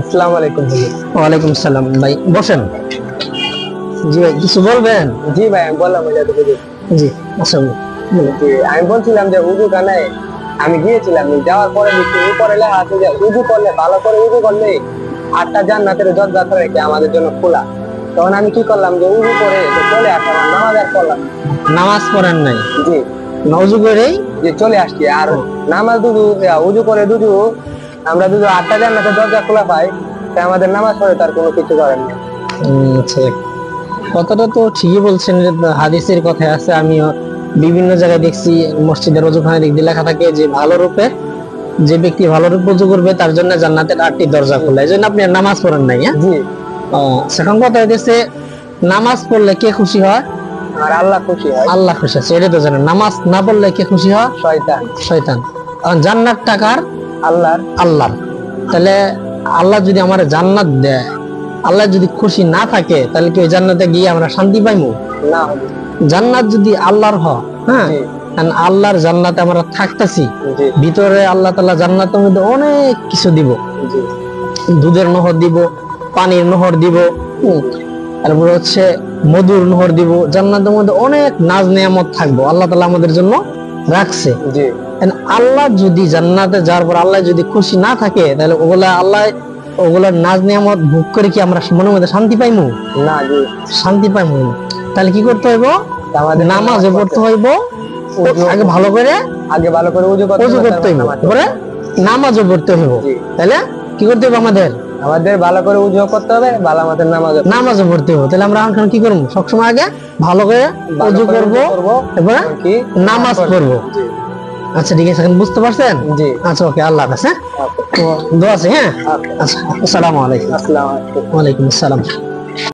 আসসালামু আলাইকুম ভাই। ওয়ালাইকুম সালাম ভাই, বসেন। জি ভাই, কিছু বলবেন? জি ভাই, আমি বললাম ওই যে হুজুর। জি, আসুন। জি, আমি বলছিলাম যে উজু খানায় আমি গিয়েছিলাম, যাওয়ার পরে দেখি উপরে লেখা আছে যে উজু করলে, ভালো করে উজু করলে 8টা জান্নাতের দরজা রেখে আমাদের জন্য খোলা। তখন আমি কি করলাম যে উজু করে যে চলে আসলাম, আর নামাজ আর পড়লাম না। নামাজ পড়েন নাই? জি নওজু করেই যে চলে আসছি। আর নামাজ উজু করে আমরা 8টা জান্নাতের দরজা খোলা পাই, তাই আমাদের নামাজ পড়ে তার কোনো কিছু করেন না। আচ্ছা, কথাটা তো ঠিকই বলছেন, যে হাদিসের কথায় আছে। আমিও বিভিন্ন জায়গায় দেখছি, মসজিদের ওযুখানায় দিক দিয়ে লেখা থাকে যে ভালো রূপে, যে ব্যক্তি ভালো রূপে ওযু করবে তার জন্য জান্নাতের 8টি দরজা খোলা। এই জন্য আপনি আর নামাজ পড়েন নাই? হ্যাঁ, জি। সেখান কথা হইতেছে, নামাজ পড়লে কে খুশি হয়? আর আল্লাহ খুশি হয়। আল্লাহ খুশি আছে, এটা তো জানেন। নামাজ না পড়লে কে খুশি হয়? শয়তান। শয়তান। জান্নাত টাকার আল্লাহর। আল্লাহর। তাহলে আল্লাহ যদি আমার জান্নাত দেয়, আল্লাহ যদি খুশি না থাকে, তাহলে কি ওই জান্নাতে গিয়ে আমরা শান্তি পাইবো? না। জান্নাত যদি আল্লাহর হয়, হ্যাঁ, আল্লাহর জান্নাতে আমরা থাকতেছি, ভিতরে আল্লাহ তাআলা জান্নাতের মধ্যে অনেক কিছু দিব। দুধের নহর দিব, পানির নহর দিব, তারপরে হচ্ছে মধুর নহর দিব। জান্নাতের মধ্যে অনেক নাজ নিয়ামত থাকবো, আল্লাহ তাআলা আমাদের জন্য রাখছে। আল্লাহ যদি জান্নাতে যাওয়ার পর আল্লাহ যদি খুশি না থাকে, তাহলে ওগুলার নাজ নিয়ামত ভোগ করে কি আমরা মনের মধ্যে শান্তি পাইমু? না, শান্তি পাইমু না। তাহলে কি করতে হইব? নামাজে পড়তে হইব, আগে ভালো করে উযু করতে হইব, তারপরে নামাজও পড়তে হইব। তাহলে কি করতে হবে? আমাদের ভালো করে উযু করতে হবে, ভালো মতো নামাজও পড়তে হবে। তাহলে আমরা এখন কি করবো? সবসময় আগে ভালো করে উযু করবো, এরপরে নামাজ পড়বো। আচ্ছা, ঠিক আছে, এখন বুঝতে পারছেন? জি। আচ্ছা, ওকে, আল্লাহ হাফেজ। হ্যাঁ, দোয়া আছে। হ্যাঁ, আচ্ছা, আসসালামু আলাইকুম। আসসালামু আলাইকুম। ওয়ালাইকুম আসসালাম।